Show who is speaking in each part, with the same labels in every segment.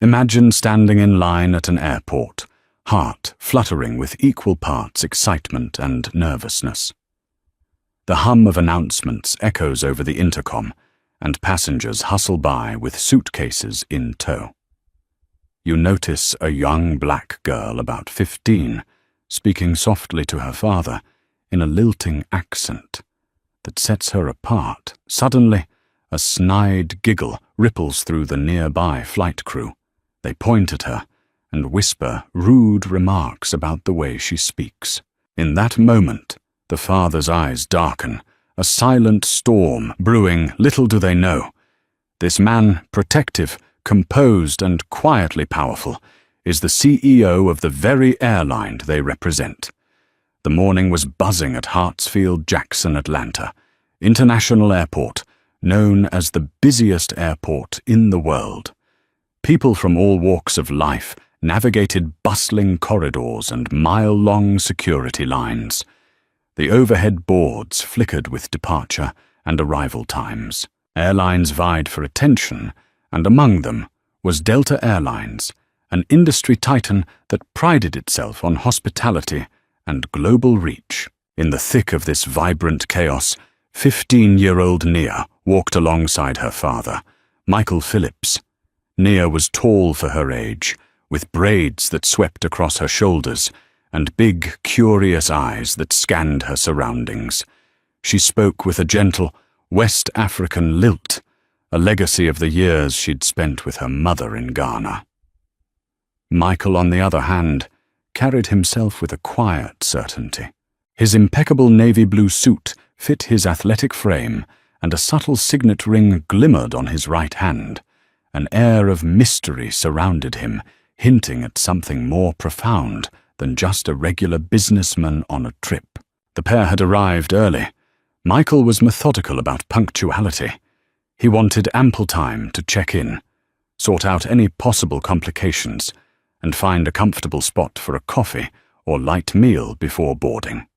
Speaker 1: Imagine standing in line at an airport, heart fluttering with equal parts excitement and nervousness. The hum of announcements echoes over the intercom, and passengers hustle by with suitcases in tow. You notice a young black girl about 15, speaking softly to her father in a lilting accent that sets her apart. Suddenly, a snide giggle ripples through the nearby flight crew. They point at her and whisper rude remarks about the way she speaks. In that moment, the father's eyes darken, a silent storm brewing. Little do they know, this man, protective, composed and quietly powerful, is the CEO of the very airline they represent. The morning was buzzing at Hartsfield-Jackson, Atlanta, International Airport, known as the busiest airport in the world. People from all walks of life navigated bustling corridors and mile-long security lines. The overhead boards flickered with departure and arrival times. Airlines vied for attention, and among them was Delta Airlines, an industry titan that prided itself on hospitality and global reach. In the thick of this vibrant chaos, 15-year-old Nia walked alongside her father, Michael Phillips. Nia was tall for her age, with braids that swept across her shoulders and big, curious eyes that scanned her surroundings. She spoke with a gentle, West African lilt, a legacy of the years she'd spent with her mother in Ghana. Michael, on the other hand, carried himself with a quiet certainty. His impeccable navy blue suit fit his athletic frame, and a subtle signet ring glimmered on his right hand. An air of mystery surrounded him, hinting at something more profound than just a regular businessman on a trip. The pair had arrived early. Michael was methodical about punctuality. He wanted ample time to check in, sort out any possible complications, and find a comfortable spot for a coffee or light meal before boarding.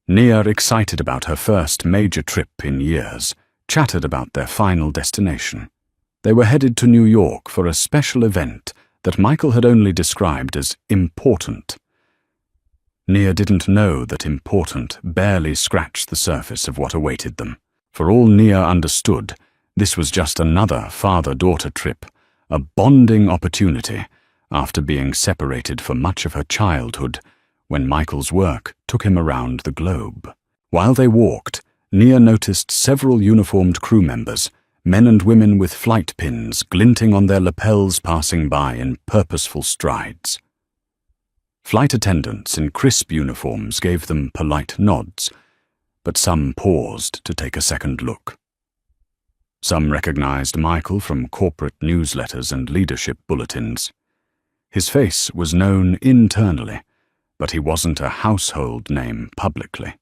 Speaker 1: Nia, excited about her first major trip in years, chatted about their final destination. They were headed to New York for a special event that Michael had only described as important. Nia didn't know that important barely scratched the surface of what awaited them. For all Nia understood, this was just another father-daughter trip, a bonding opportunity after being separated for much of her childhood when Michael's work took him around the globe. While they walked, Nia noticed several uniformed crew members, men and women with flight pins glinting on their lapels passing by in purposeful strides. Flight attendants in crisp uniforms gave them polite nods, but some paused to take a second look. Some recognized Michael from corporate newsletters and leadership bulletins. His face was known internally, but he wasn't a household name publicly.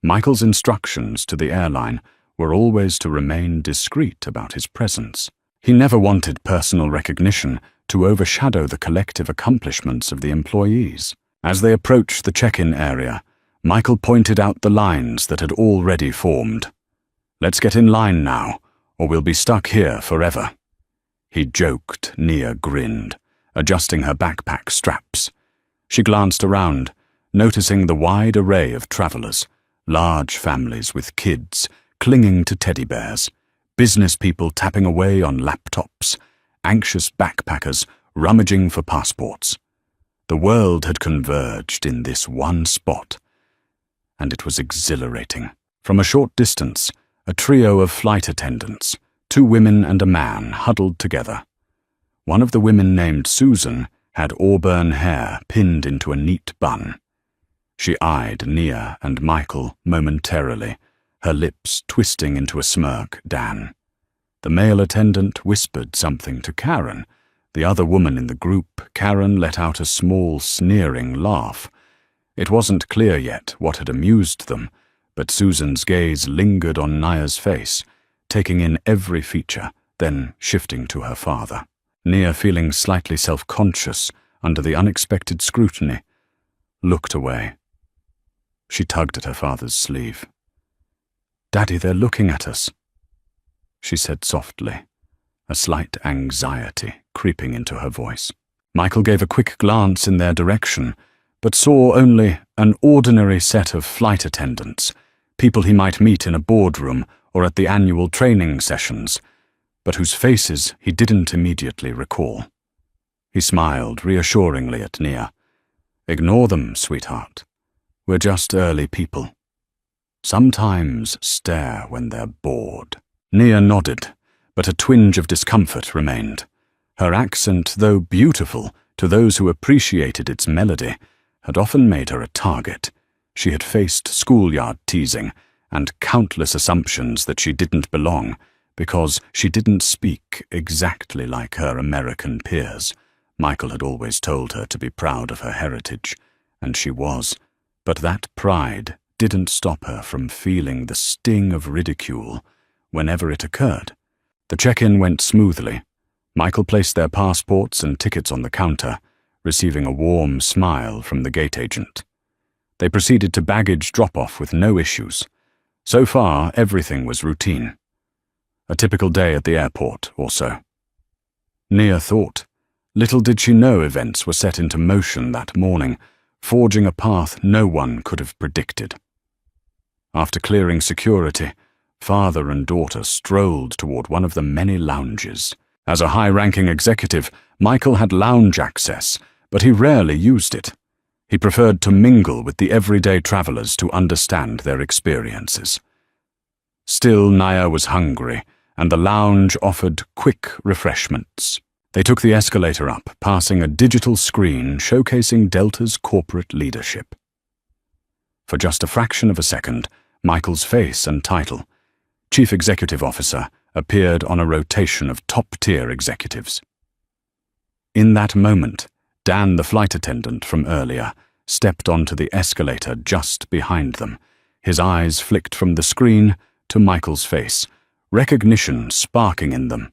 Speaker 1: Michael's instructions to the airline were always to remain discreet about his presence. He never wanted personal recognition to overshadow the collective accomplishments of the employees. As they approached the check-in area, Michael pointed out the lines that had already formed. "Let's get in line now, or we'll be stuck here forever." He joked. Nia grinned, adjusting her backpack straps. She glanced around, noticing the wide array of travelers, large families with kids clinging to teddy bears, business people tapping away on laptops, anxious backpackers rummaging for passports. The world had converged in this one spot, and it was exhilarating. From a short distance, a trio of flight attendants, 2 women and a man, huddled together. One of the women, named Susan, had auburn hair pinned into a neat bun. She eyed Nia and Michael momentarily, her lips twisting into a smirk. Dan. The male attendant whispered something to Karen. The other woman in the group, Karen, let out a small, sneering laugh. It wasn't clear yet what had amused them, but Susan's gaze lingered on Nia's face, taking in every feature, then shifting to her father. Nia, feeling slightly self-conscious under the unexpected scrutiny, looked away. She tugged at her father's sleeve. "Daddy, they're looking at us," she said softly, a slight anxiety creeping into her voice. Michael gave a quick glance in their direction, but saw only an ordinary set of flight attendants, people he might meet in a boardroom or at the annual training sessions, but whose faces he didn't immediately recall. He smiled reassuringly at Nia. "Ignore them, sweetheart. We're just early people. Sometimes stare when they're bored." Nia nodded, but a twinge of discomfort remained. Her accent, though beautiful to those who appreciated its melody, had often made her a target. She had faced schoolyard teasing and countless assumptions that she didn't belong because she didn't speak exactly like her American peers. Michael had always told her to be proud of her heritage, and she was, but that pride didn't stop her from feeling the sting of ridicule whenever it occurred. The check-in went smoothly. Michael placed their passports and tickets on the counter, receiving a warm smile from the gate agent. They proceeded to baggage drop-off with no issues. So far, everything was routine. A typical day at the airport, or so. Nia thought. Little did she know events were set into motion that morning, forging a path no one could have predicted. After clearing security, father and daughter strolled toward one of the many lounges. As a high-ranking executive, Michael had lounge access, but he rarely used it. He preferred to mingle with the everyday travelers to understand their experiences. Still, Nia was hungry, and the lounge offered quick refreshments. They took the escalator up, passing a digital screen showcasing Delta's corporate leadership. For just a fraction of a second, Michael's face and title, Chief Executive Officer, appeared on a rotation of top-tier executives. In that moment, Dan, the flight attendant from earlier, stepped onto the escalator just behind them. His eyes flicked from the screen to Michael's face, recognition sparking in them.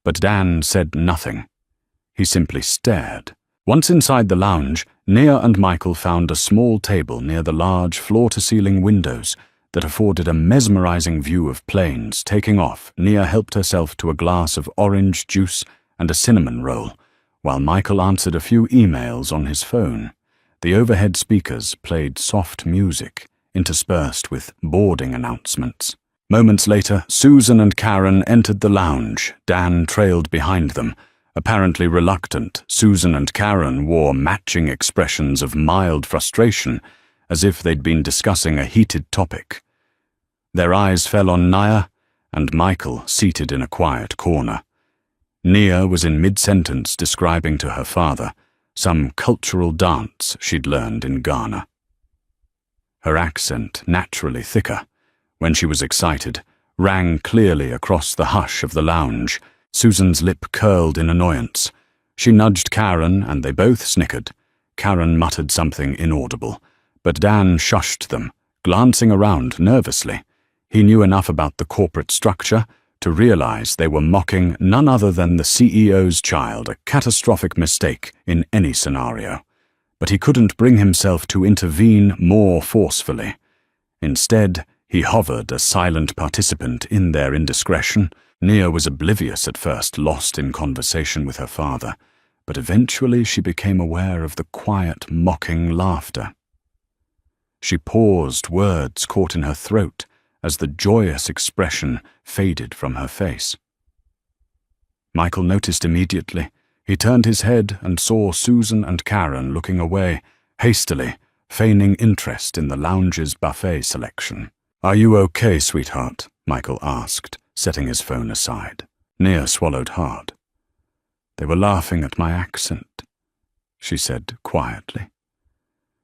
Speaker 1: But Dan said nothing. He simply stared. Once inside the lounge, Nia and Michael found a small table near the large floor-to-ceiling windows that afforded a mesmerizing view of planes taking off. Nia helped herself to a glass of orange juice and a cinnamon roll, while Michael answered a few emails on his phone. The overhead speakers played soft music, interspersed with boarding announcements. Moments later, Susan and Karen entered the lounge. Dan trailed behind them. Apparently reluctant, Susan and Karen wore matching expressions of mild frustration, as if they'd been discussing a heated topic. Their eyes fell on Nia and Michael, seated in a quiet corner. Nia was in mid-sentence describing to her father some cultural dance she'd learned in Ghana. Her accent, naturally thicker when she was excited, rang clearly across the hush of the lounge. Susan's lip curled in annoyance. She nudged Karen, and they both snickered. Karen muttered something inaudible, but Dan shushed them, glancing around nervously. He knew enough about the corporate structure to realize they were mocking none other than the CEO's child, a catastrophic mistake in any scenario. But he couldn't bring himself to intervene more forcefully. Instead, he hovered, a silent participant in their indiscretion. Nia was oblivious at first, lost in conversation with her father, but eventually she became aware of the quiet, mocking laughter. She paused, words caught in her throat, as the joyous expression faded from her face. Michael noticed immediately. He turned his head and saw Susan and Karen looking away, hastily, feigning interest in the lounge's buffet selection. "Are you okay, sweetheart?" Michael asked, setting his phone aside. Nia swallowed hard. "They were laughing at my accent," she said quietly.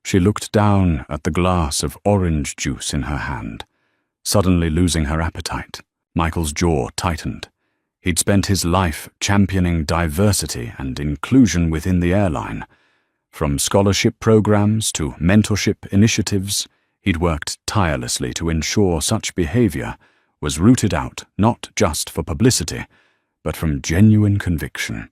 Speaker 1: She looked down at the glass of orange juice in her hand, suddenly losing her appetite. Michael's jaw tightened. He'd spent his life championing diversity and inclusion within the airline. From scholarship programs to mentorship initiatives, he'd worked tirelessly to ensure such behavior was rooted out not just for publicity, but from genuine conviction.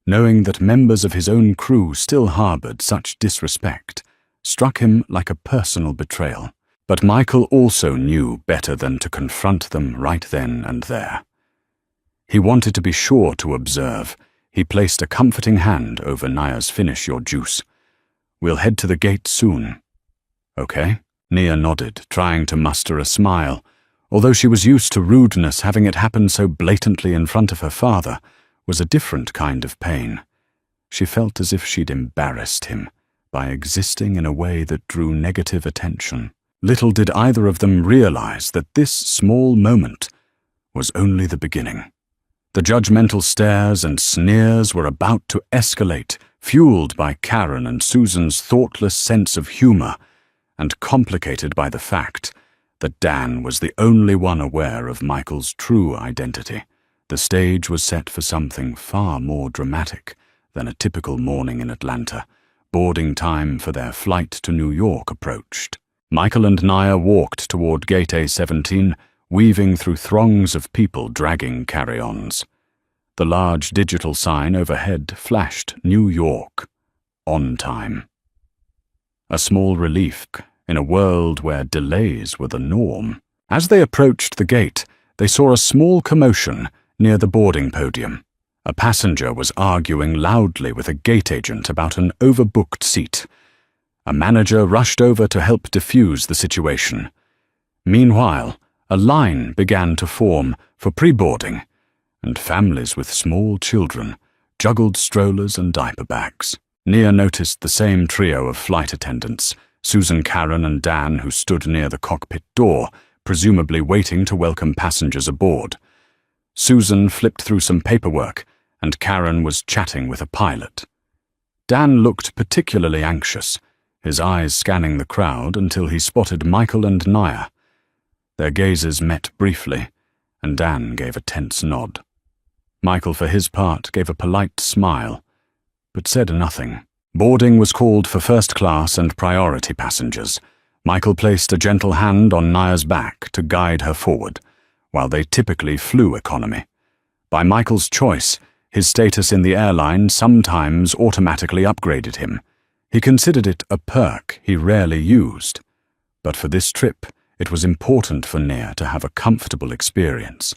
Speaker 1: Knowing that members of his own crew still harbored such disrespect struck him like a personal betrayal. But Michael also knew better than to confront them right then and there. He wanted to be sure to observe. He placed a comforting hand over Naya's "Finish your juice. We'll head to the gate soon." "Okay?" Nia nodded, trying to muster a smile. Although she was used to rudeness, having it happen so blatantly in front of her father was a different kind of pain. She felt as if she'd embarrassed him by existing in a way that drew negative attention. Little did either of them realize that this small moment was only the beginning. The judgmental stares and sneers were about to escalate, fueled by Karen and Susan's thoughtless sense of humor, and complicated by the fact that Dan was the only one aware of Michael's true identity. The stage was set for something far more dramatic than a typical morning in Atlanta. Boarding time for their flight to New York approached. Michael and Naya walked toward Gate A17, weaving through throngs of people dragging carry-ons. The large digital sign overhead flashed New York, on time. A small relief in a world where delays were the norm. As they approached the gate, they saw a small commotion near the boarding podium. A passenger was arguing loudly with a gate agent about an overbooked seat. A manager rushed over to help defuse the situation. Meanwhile, a line began to form for pre-boarding, and families with small children juggled strollers and diaper bags. Nia noticed the same trio of flight attendants, Susan, Karen, and Dan, who stood near the cockpit door, presumably waiting to welcome passengers aboard. Susan flipped through some paperwork, and Karen was chatting with a pilot. Dan looked particularly anxious, his eyes scanning the crowd until he spotted Michael and Naya. Their gazes met briefly, and Dan gave a tense nod. Michael, for his part, gave a polite smile, but said nothing. Boarding was called for first class and priority passengers. Michael placed a gentle hand on Naya's back to guide her forward, while they typically flew economy. By Michael's choice, his status in the airline sometimes automatically upgraded him. He considered it a perk he rarely used. But for this trip, it was important for Nia to have a comfortable experience,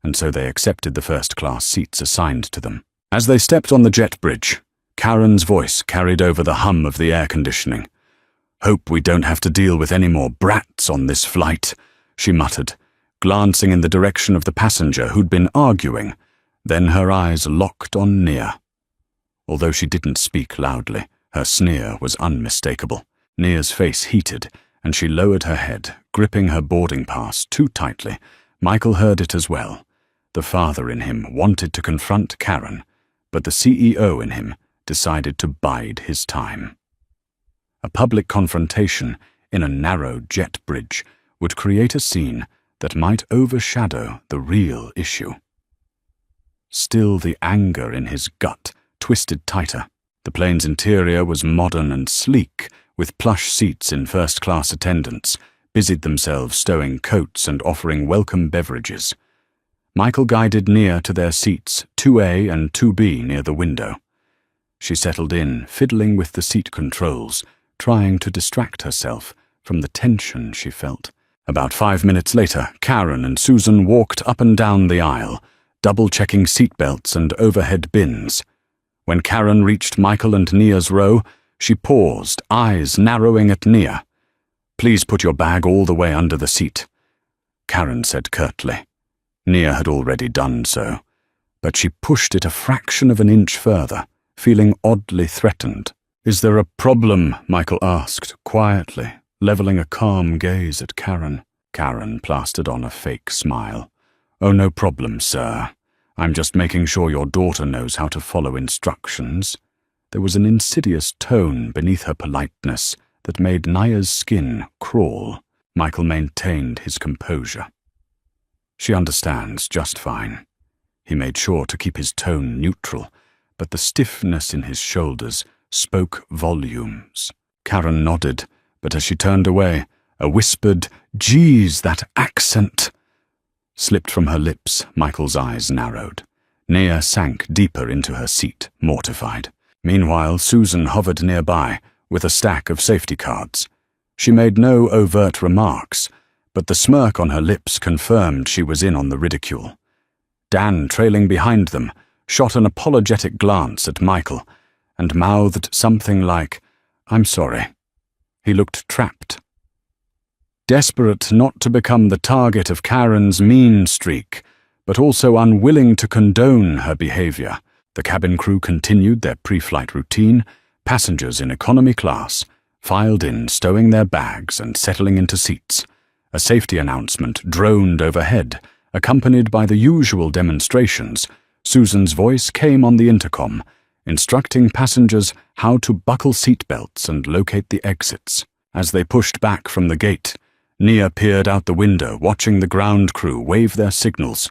Speaker 1: and so they accepted the first-class seats assigned to them. As they stepped on the jet bridge, Karen's voice carried over the hum of the air conditioning. "Hope we don't have to deal with any more brats on this flight," she muttered, glancing in the direction of the passenger who'd been arguing. Then her eyes locked on Nia. Although she didn't speak loudly, her sneer was unmistakable. Nia's face heated, and she lowered her head, gripping her boarding pass too tightly. Michael heard it as well. The father in him wanted to confront Karen, but the CEO in him decided to bide his time. A public confrontation in a narrow jet bridge would create a scene that might overshadow the real issue. Still, the anger in his gut twisted tighter. The plane's interior was modern and sleek, with plush seats in first-class attendants, busied themselves stowing coats and offering welcome beverages. Michael guided Nia to their seats, 2A and 2B near the window. She settled in, fiddling with the seat controls, trying to distract herself from the tension she felt. About 5 minutes later, Karen and Susan walked up and down the aisle, double-checking seatbelts and overhead bins. When Karen reached Michael and Nia's row, she paused, eyes narrowing at Nia. "Please put your bag all the way under the seat," Karen said curtly. Nia had already done so, but she pushed it a fraction of an inch further, feeling oddly threatened. "Is there a problem?" Michael asked, quietly, leveling a calm gaze at Karen. Karen plastered on a fake smile. "Oh, no problem, sir. I'm just making sure your daughter knows how to follow instructions." There was an insidious tone beneath her politeness that made Naya's skin crawl. Michael maintained his composure. "She understands just fine." He made sure to keep his tone neutral, but the stiffness in his shoulders spoke volumes. Karen nodded, but as she turned away, a whispered, "Geez, that accent!" slipped from her lips. Michael's eyes narrowed. Nia sank deeper into her seat, mortified. Meanwhile, Susan hovered nearby, with a stack of safety cards. She made no overt remarks, but the smirk on her lips confirmed she was in on the ridicule. Dan, trailing behind them, shot an apologetic glance at Michael and mouthed something like, "I'm sorry." He looked trapped. Desperate not to become the target of Karen's mean streak, but also unwilling to condone her behavior, the cabin crew continued their pre-flight routine. Passengers in economy class filed in, stowing their bags and settling into seats. A safety announcement droned overhead, accompanied by the usual demonstrations. Susan's voice came on the intercom, instructing passengers how to buckle seatbelts and locate the exits. As they pushed back from the gate, Nia peered out the window, watching the ground crew wave their signals.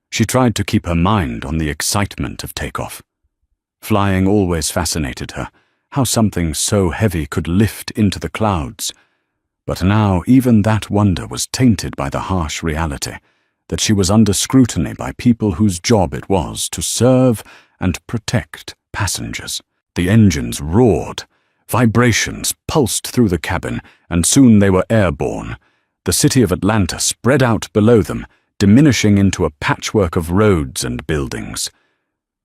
Speaker 1: She tried to keep her mind on the excitement of takeoff. Flying always fascinated her, how something so heavy could lift into the clouds. But now even that wonder was tainted by the harsh reality that she was under scrutiny by people whose job it was to serve and protect passengers. The engines roared. Vibrations pulsed through the cabin, and soon they were airborne. The city of Atlanta spread out below them, diminishing into a patchwork of roads and buildings.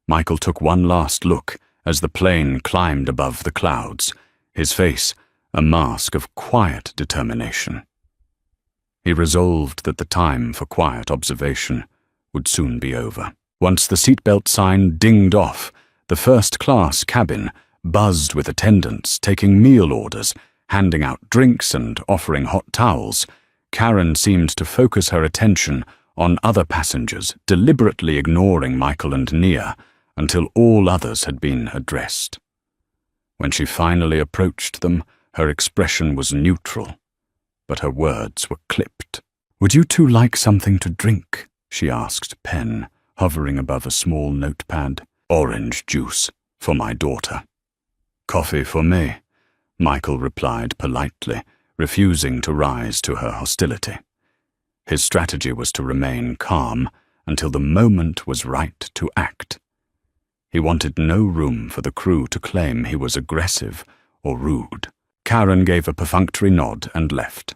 Speaker 1: Michael took one last look as the plane climbed above the clouds, his face a mask of quiet determination. He resolved that the time for quiet observation would soon be over. Once the seatbelt sign dinged off, the first-class cabin buzzed with attendants taking meal orders, handing out drinks and offering hot towels. Karen seemed to focus her attention on other passengers, deliberately ignoring Michael and Nia until all others had been addressed. When she finally approached them, her expression was neutral, but her words were clipped. "Would you two like something to drink?" she asked, pen hovering above a small notepad. "Orange juice for my daughter." "Coffee for me," Michael replied politely, refusing to rise to her hostility. His strategy was to remain calm until the moment was right to act. He wanted no room for the crew to claim he was aggressive or rude. Karen gave a perfunctory nod and left.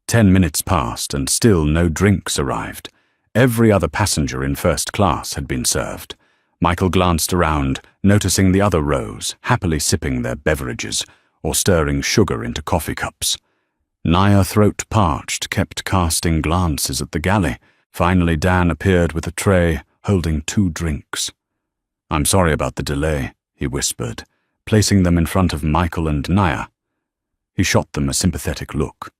Speaker 1: 10 minutes passed and still no drinks arrived. Every other passenger in first class had been served. Michael glanced around, noticing the other rows, happily sipping their beverages or stirring sugar into coffee cups. Nia, throat parched, kept casting glances at the galley. Finally, Dan appeared with a tray holding 2 drinks. "I'm sorry about the delay," he whispered, placing them in front of Michael and Nia. He shot them a sympathetic look.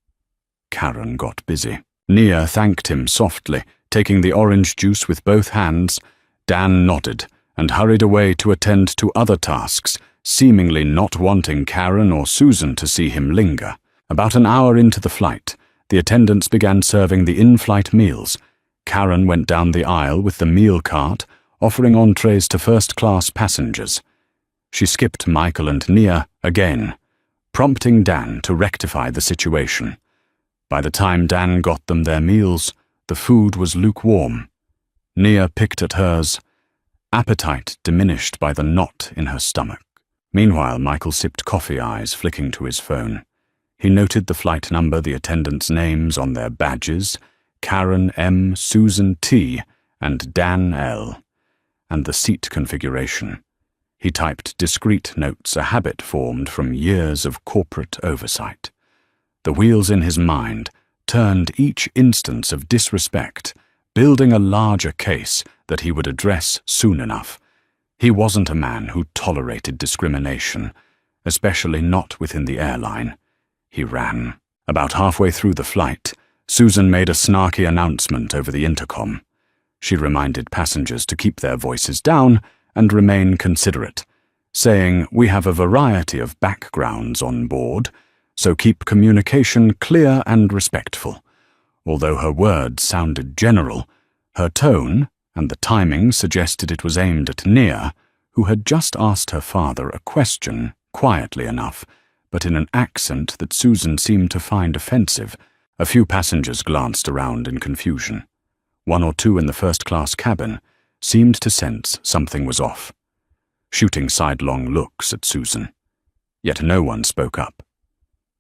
Speaker 1: Karen got busy. Nia thanked him softly, taking the orange juice with both hands. Dan nodded and hurried away to attend to other tasks, seemingly not wanting Karen or Susan to see him linger. About an hour into the flight, the attendants began serving the in-flight meals. Karen went down the aisle with the meal cart, offering entrees to first-class passengers. She skipped Michael and Nia again, prompting Dan to rectify the situation. By the time Dan got them their meals, the food was lukewarm. Nia picked at hers, appetite diminished by the knot in her stomach. Meanwhile, Michael sipped coffee, eyes flicking to his phone. He noted the flight number, the attendants' names on their badges, Karen M, Susan T, and Dan L, and the seat configuration. He typed discreet notes, a habit formed from years of corporate oversight. The wheels in his mind turned each instance of disrespect, building a larger case that he would address soon enough. He wasn't a man who tolerated discrimination, especially not within the airline. He ran. About halfway through the flight, Susan made a snarky announcement over the intercom. She reminded passengers to keep their voices down and remain considerate, saying, "We have a variety of backgrounds on board, so keep communication clear and respectful." Although her words sounded general, her tone and the timing suggested it was aimed at Nia, who had just asked her father a question, quietly enough, but in an accent that Susan seemed to find offensive. A few passengers glanced around in confusion. 1 or 2 in the first-class cabin seemed to sense something was off, shooting sidelong looks at Susan. Yet no one spoke up.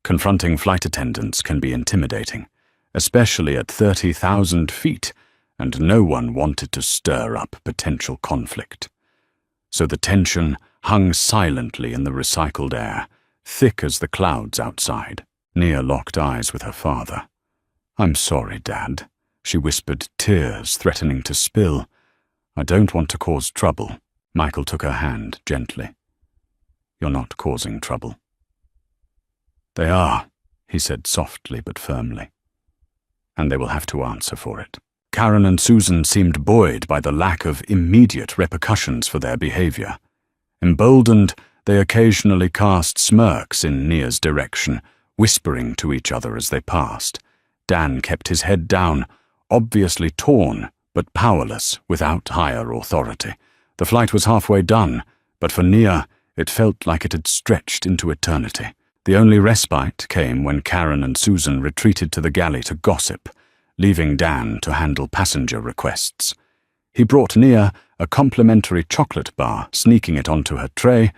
Speaker 1: Confronting flight attendants can be intimidating, especially at 30,000 feet, and no one wanted to stir up potential conflict. So the tension hung silently in the recycled air, thick as the clouds outside. Nia locked eyes with her father. "I'm sorry, Dad," she whispered, tears threatening to spill. "I don't want to cause trouble." Michael took her hand gently. "You're not causing trouble." "They are," he said softly but firmly. "And they will have to answer for it." Karen and Susan seemed buoyed by the lack of immediate repercussions for their behavior. Emboldened, they occasionally cast smirks in Nia's direction, whispering to each other as they passed. Dan kept his head down, obviously torn but powerless without higher authority. The flight was halfway done, but for Nia, it felt like it had stretched into eternity. The only respite came when Karen and Susan retreated to the galley to gossip, leaving Dan to handle passenger requests. He brought Nia a complimentary chocolate bar, sneaking it onto her tray.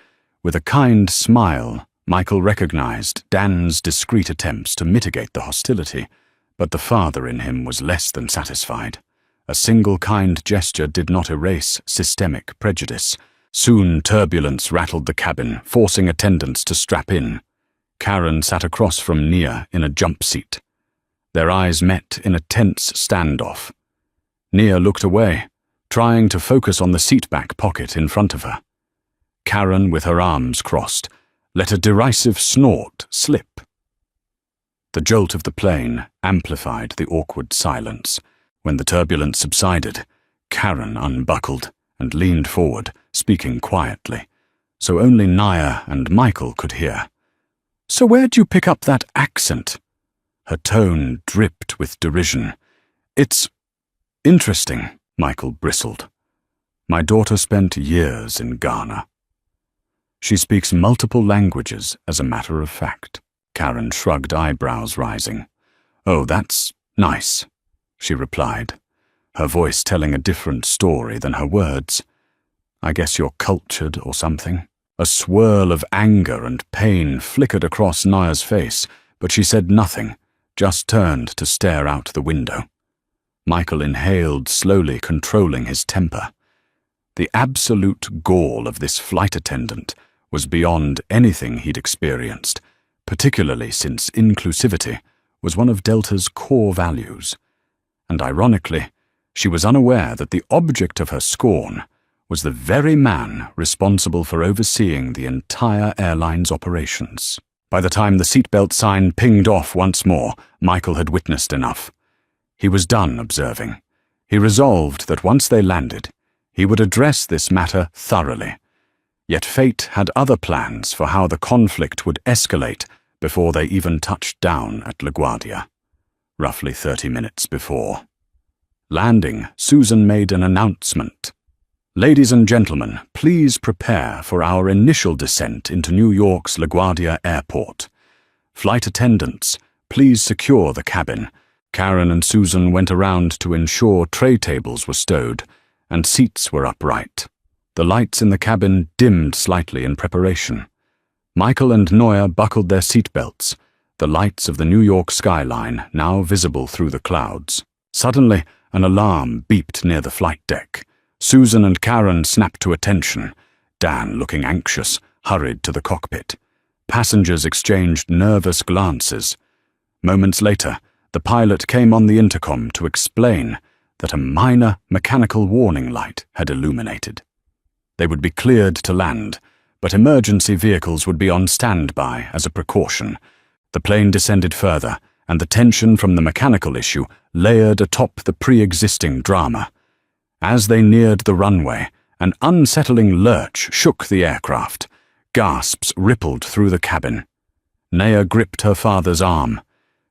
Speaker 1: With a kind smile, Michael recognized Dan's discreet attempts to mitigate the hostility, but the father in him was less than satisfied. A single kind gesture did not erase systemic prejudice. Soon turbulence rattled the cabin, forcing attendants to strap in. Karen sat across from Nia in a jump seat. Their eyes met in a tense standoff. Nia looked away, trying to focus on the seatback pocket in front of her. Karen, with her arms crossed, let a derisive snort slip. The jolt of the plane amplified the awkward silence. When the turbulence subsided, Karen unbuckled and leaned forward, speaking quietly, so only Nia and Michael could hear. "So where'd you pick up that accent?" Her tone dripped with derision. "It's interesting," Michael bristled. "My daughter spent years in Ghana." "She speaks multiple languages, as a matter of fact." Karen shrugged, eyebrows rising. "Oh, that's nice," she replied, her voice telling a different story than her words. "I guess you're cultured or something." A swirl of anger and pain flickered across Nia's face, but she said nothing, just turned to stare out the window. Michael inhaled, slowly controlling his temper. The absolute gall of this flight attendant was beyond anything he'd experienced, particularly since inclusivity was one of Delta's core values. And ironically, she was unaware that the object of her scorn was the very man responsible for overseeing the entire airline's operations. By the time the seatbelt sign pinged off once more, Michael had witnessed enough. He was done observing. He resolved that once they landed, he would address this matter thoroughly. Yet fate had other plans for how the conflict would escalate before they even touched down at LaGuardia. Roughly 30 minutes before. Landing, Susan made an announcement. "Ladies and gentlemen, please prepare for our initial descent into New York's LaGuardia Airport. Flight attendants, please secure the cabin." Karen and Susan went around to ensure tray tables were stowed and seats were upright. The lights in the cabin dimmed slightly in preparation. Michael and Nia buckled their seatbelts, the lights of the New York skyline now visible through the clouds. Suddenly, an alarm beeped near the flight deck. Susan and Karen snapped to attention. Dan, looking anxious, hurried to the cockpit. Passengers exchanged nervous glances. Moments later, the pilot came on the intercom to explain that a minor mechanical warning light had illuminated. They would be cleared to land, but emergency vehicles would be on standby as a precaution. The plane descended further, and the tension from the mechanical issue layered atop the pre-existing drama. As they neared the runway, an unsettling lurch shook the aircraft. Gasps rippled through the cabin. Nia gripped her father's arm,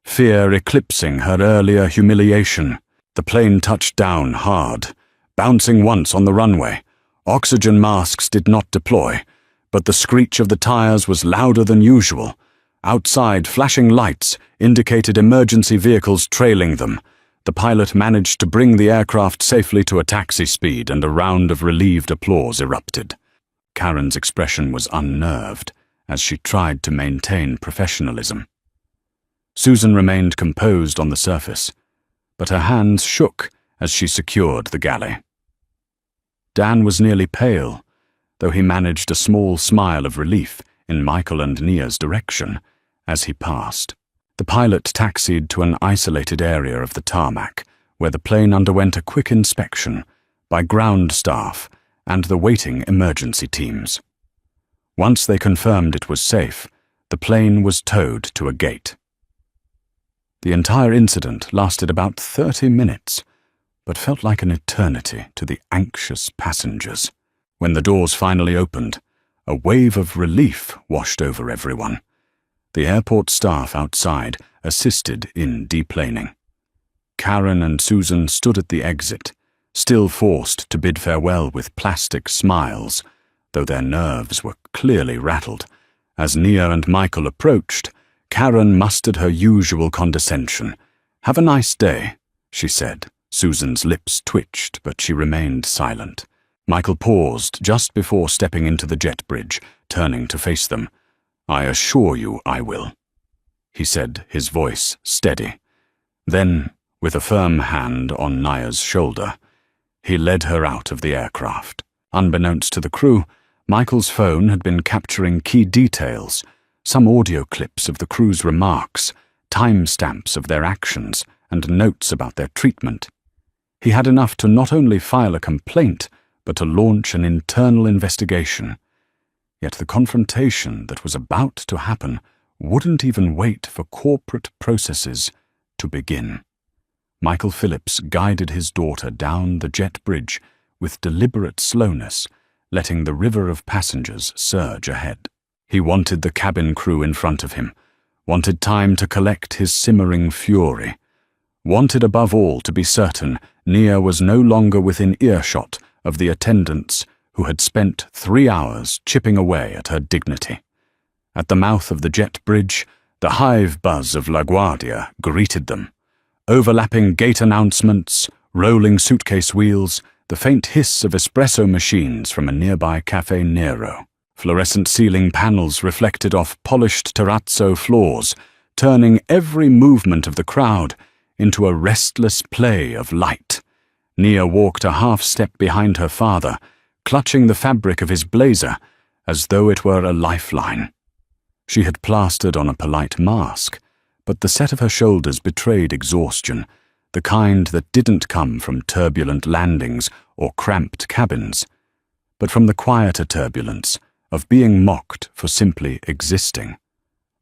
Speaker 1: fear eclipsing her earlier humiliation. The plane touched down hard, bouncing once on the runway. Oxygen masks did not deploy, but the screech of the tires was louder than usual. Outside, flashing lights indicated emergency vehicles trailing them. The pilot managed to bring the aircraft safely to a taxi speed, and a round of relieved applause erupted. Karen's expression was unnerved as she tried to maintain professionalism. Susan remained composed on the surface, but her hands shook as she secured the galley. Dan was nearly pale, though he managed a small smile of relief in Michael and Nia's direction as he passed. The pilot taxied to an isolated area of the tarmac, where the plane underwent a quick inspection by ground staff and the waiting emergency teams. Once they confirmed it was safe, the plane was towed to a gate. The entire incident lasted about 30 minutes, but felt like an eternity to the anxious passengers. When the doors finally opened, a wave of relief washed over everyone. The airport staff outside assisted in deplaning. Karen and Susan stood at the exit, still forced to bid farewell with plastic smiles, though their nerves were clearly rattled. As Nia and Michael approached, Karen mustered her usual condescension. "Have a nice day," she said. Susan's lips twitched, but she remained silent. Michael paused just before stepping into the jet bridge, turning to face them. "I assure you I will," he said, his voice steady. Then, with a firm hand on Nia's shoulder, he led her out of the aircraft. Unbeknownst to the crew, Michael's phone had been capturing key details, some audio clips of the crew's remarks, timestamps of their actions, and notes about their treatment. He had enough to not only file a complaint, but to launch an internal investigation. Yet the confrontation that was about to happen wouldn't even wait for corporate processes to begin. Michael Phillips guided his daughter down the jet bridge with deliberate slowness, letting the river of passengers surge ahead. He wanted the cabin crew in front of him, wanted time to collect his simmering fury, wanted above all to be certain Nia was no longer within earshot of the attendants who had spent 3 hours chipping away at her dignity. At the mouth of the jet bridge, the hive buzz of LaGuardia greeted them. Overlapping gate announcements, rolling suitcase wheels, the faint hiss of espresso machines from a nearby Cafe Nero. Fluorescent ceiling panels reflected off polished terrazzo floors, turning every movement of the crowd into a restless play of light. Nia walked a half-step behind her father, clutching the fabric of his blazer as though it were a lifeline. She had plastered on a polite mask, but the set of her shoulders betrayed exhaustion, the kind that didn't come from turbulent landings or cramped cabins, but from the quieter turbulence of being mocked for simply existing.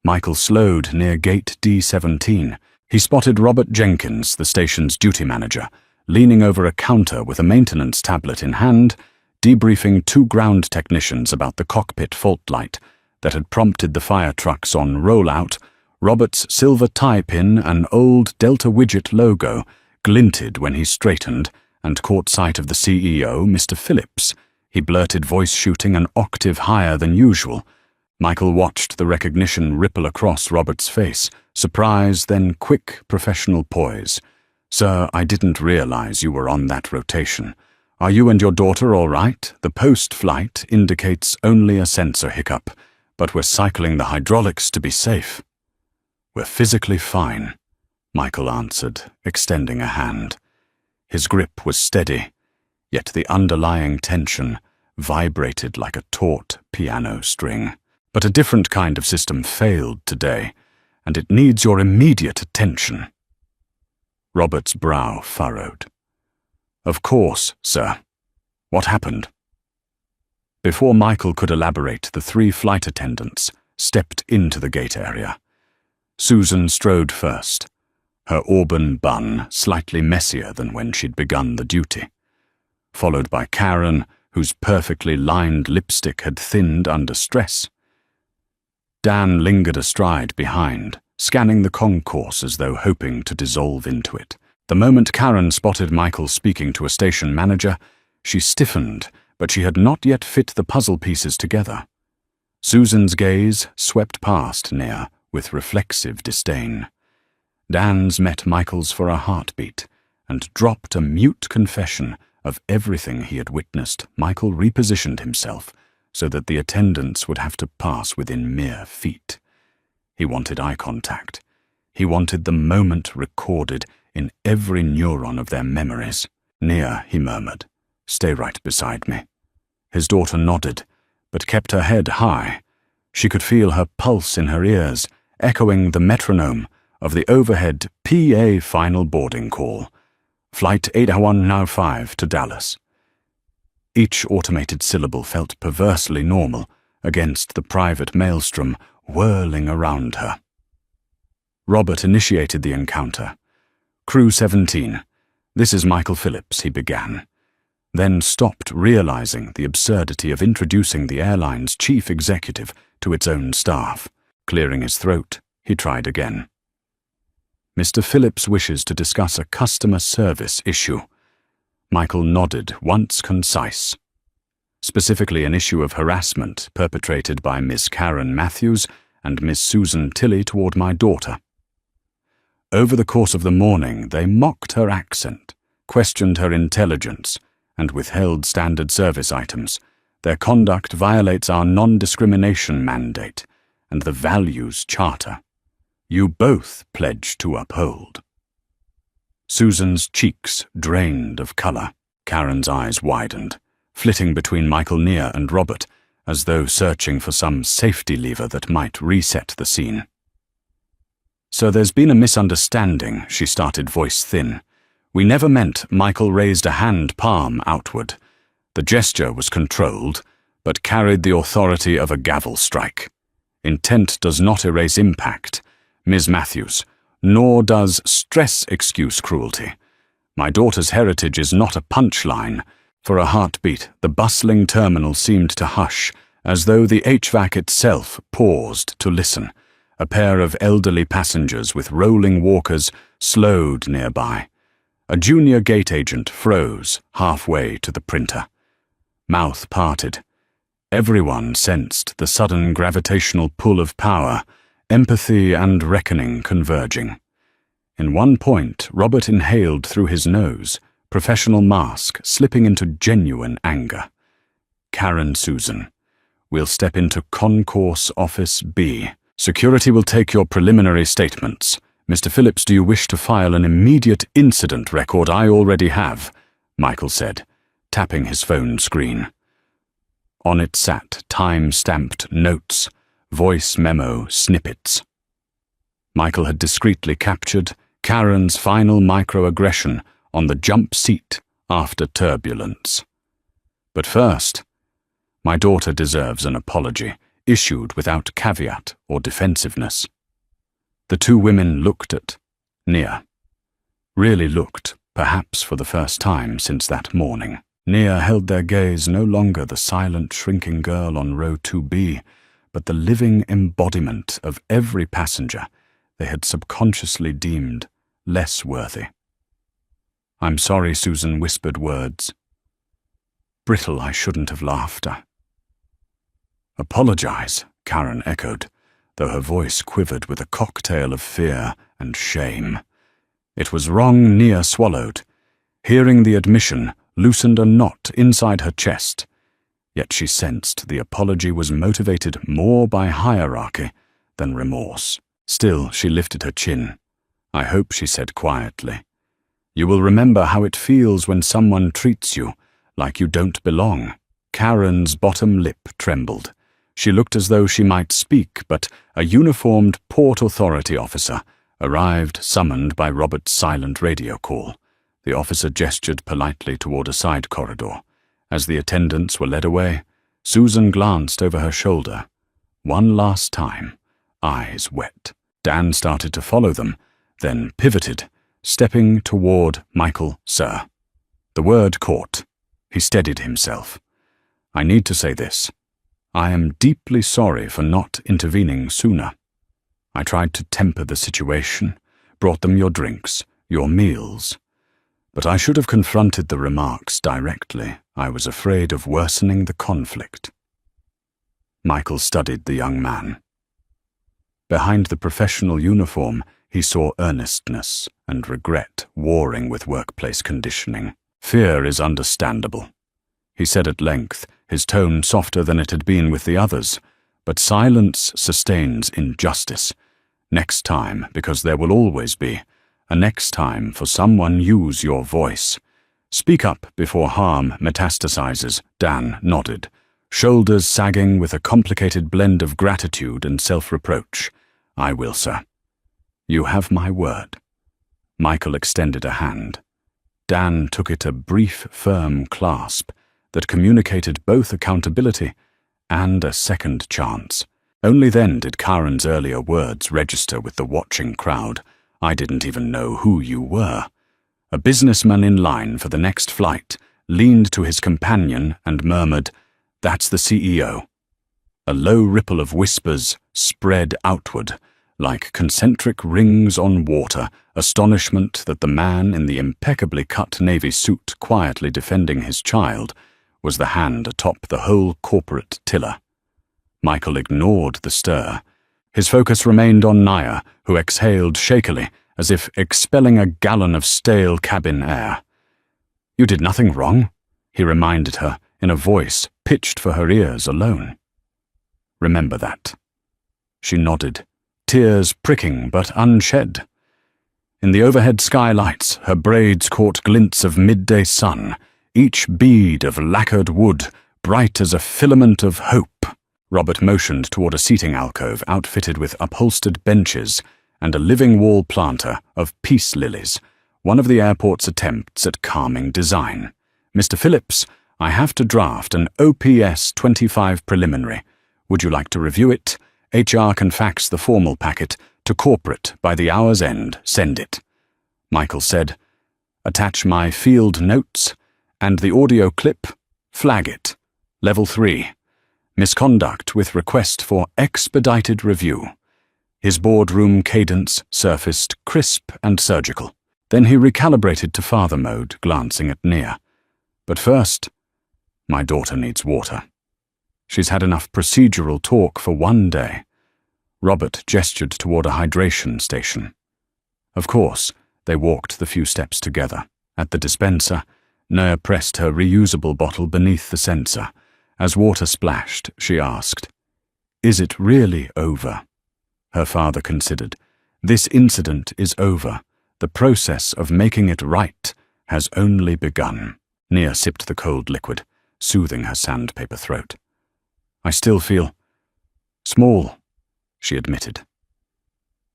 Speaker 1: Michael slowed near gate D17. He spotted Robert Jenkins, the station's duty manager, leaning over a counter with a maintenance tablet in hand, debriefing 2 ground technicians about the cockpit fault light that had prompted the fire trucks on rollout. Robert's silver tie pin and old Delta Widget logo glinted when he straightened and caught sight of the CEO, Mr. Phillips. He blurted, voice shooting an octave higher than usual. Michael watched the recognition ripple across Robert's face, surprise, then quick professional poise. "Sir, I didn't realize you were on that rotation. Are you and your daughter all right? The post-flight indicates only a sensor hiccup, but we're cycling the hydraulics to be safe." "We're physically fine," Michael answered, extending a hand. His grip was steady, yet the underlying tension vibrated like a taut piano string. "But a different kind of system failed today, and it needs your immediate attention." Robert's brow furrowed. "Of course, sir. What happened?" Before Michael could elaborate, the 3 flight attendants stepped into the gate area. Susan strode first, her auburn bun slightly messier than when she'd begun the duty, followed by Karen, whose perfectly lined lipstick had thinned under stress. Dan lingered astride behind, scanning the concourse as though hoping to dissolve into it. The moment Karen spotted Michael speaking to a station manager, she stiffened, but she had not yet fit the puzzle pieces together. Susan's gaze swept past Nia with reflexive disdain. Dan's met Michael's for a heartbeat, and dropped a mute confession of everything he had witnessed. Michael repositioned himself so that the attendants would have to pass within mere feet. He wanted eye contact. He wanted the moment recorded in every neuron of their memories. "Nia," he murmured, "stay right beside me." His daughter nodded, but kept her head high. She could feel her pulse in her ears, echoing the metronome of the overhead PA final boarding call. "Flight 8195 to Dallas." Each automated syllable felt perversely normal against the private maelstrom whirling around her. Robert initiated the encounter. "Crew 17, this is Michael Phillips," he began, then stopped, realizing the absurdity of introducing the airline's chief executive to its own staff. Clearing his throat, he tried again. "Mr. Phillips wishes to discuss a customer service issue." Michael nodded, once concise. "Specifically an issue of harassment perpetrated by Miss Karen Matthews and Miss Susan Tilley toward my daughter. Over the course of the morning, they mocked her accent, questioned her intelligence, and withheld standard service items. Their conduct violates our non-discrimination mandate and the values charter. You both pledge to uphold." Susan's cheeks drained of color. Karen's eyes widened, flitting between Michael, Nia, and Robert, as though searching for some safety lever that might reset the scene. "So there's been a misunderstanding," she started, voice thin. "We never meant—" Michael raised a hand palm outward. The gesture was controlled, but carried the authority of a gavel strike. "Intent does not erase impact, Ms. Matthews, nor does stress excuse cruelty. My daughter's heritage is not a punchline." For a heartbeat, the bustling terminal seemed to hush, as though the HVAC itself paused to listen. A pair of elderly passengers with rolling walkers slowed nearby. A junior gate agent froze halfway to the printer. Mouth parted. Everyone sensed the sudden gravitational pull of power, empathy and reckoning converging. In one point, Robert inhaled through his nose, professional mask slipping into genuine anger. "Karen, Susan, we'll step into Concourse Office B. Security will take your preliminary statements. Mr. Phillips, do you wish to file an immediate incident record?" "I already have," Michael said, tapping his phone screen. On it sat time-stamped notes, voice memo snippets. Michael had discreetly captured Karen's final microaggression on the jump seat after turbulence. "But first, my daughter deserves an apology, issued without caveat or defensiveness." The two women looked at Nia. Really looked, perhaps for the first time since that morning. Nia held their gaze, no longer the silent, shrinking girl on row 2B, but the living embodiment of every passenger they had subconsciously deemed less worthy. "I'm sorry," Susan whispered words. "Brittle, I shouldn't have laughed." "Apologize," Karen echoed, though her voice quivered with a cocktail of fear and shame. "It was wrong," Nia swallowed. Hearing the admission loosened a knot inside her chest, yet she sensed the apology was motivated more by hierarchy than remorse. Still, she lifted her chin. "I hope," she said quietly, "you will remember how it feels when someone treats you like you don't belong." Karen's bottom lip trembled. She looked as though she might speak, but a uniformed Port Authority officer arrived, summoned by Robert's silent radio call. The officer gestured politely toward a side corridor. As the attendants were led away, Susan glanced over her shoulder. One last time, eyes wet. Dan started to follow them, then pivoted, stepping toward Michael, "Sir." The word caught. He steadied himself. "I need to say this. I am deeply sorry for not intervening sooner. I tried to temper the situation, brought them your drinks, your meals. But I should have confronted the remarks directly. I was afraid of worsening the conflict." Michael studied the young man. Behind the professional uniform, he saw earnestness and regret warring with workplace conditioning. "Fear is understandable," he said at length, his tone softer than it had been with the others. "But silence sustains injustice. Next time, because there will always be, Next time, for someone, use your voice. Speak up before harm metastasizes, Dan nodded, shoulders sagging with a complicated blend of gratitude and self-reproach. I will, sir. You have my word. Michael extended a hand. Dan took it, a brief, firm clasp that communicated both accountability and a second chance. Only then did Karen's earlier words register with the watching crowd. I didn't even know who you were. A businessman in line for the next flight leaned to his companion and murmured, "That's the CEO." A low ripple of whispers spread outward, like concentric rings on water, astonishment that the man in the impeccably cut navy suit quietly defending his child was the hand atop the whole corporate tiller. Michael ignored the stir. His focus remained on Naya, who exhaled shakily, as if expelling a gallon of stale cabin air. "You did nothing wrong," he reminded her, in a voice pitched for her ears alone. "Remember that." She nodded, tears pricking but unshed. In the overhead skylights, her braids caught glints of midday sun, each bead of lacquered wood bright as a filament of hope. Robert motioned toward a seating alcove outfitted with upholstered benches and a living wall planter of peace lilies, one of the airport's attempts at calming design. "Mr. Phillips, I have to draft an OPS 25 preliminary. Would you like to review it? HR can fax the formal packet to corporate by the hour's end. Send it." Michael said, "Attach my field notes and the audio clip. Flag it. Level 3. Misconduct with request for expedited review." His boardroom cadence surfaced crisp and surgical. Then he recalibrated to father mode, glancing at Nia. "But first, my daughter needs water. She's had enough procedural talk for one day." Robert gestured toward a hydration station. Of course, they walked the few steps together. At the dispenser, Nia pressed her reusable bottle beneath the sensor. As water splashed, she asked, "Is it really over?" Her father considered. "This incident is over. The process of making it right has only begun." Nia sipped the cold liquid, soothing her sandpaper throat. "I still feel small," she admitted.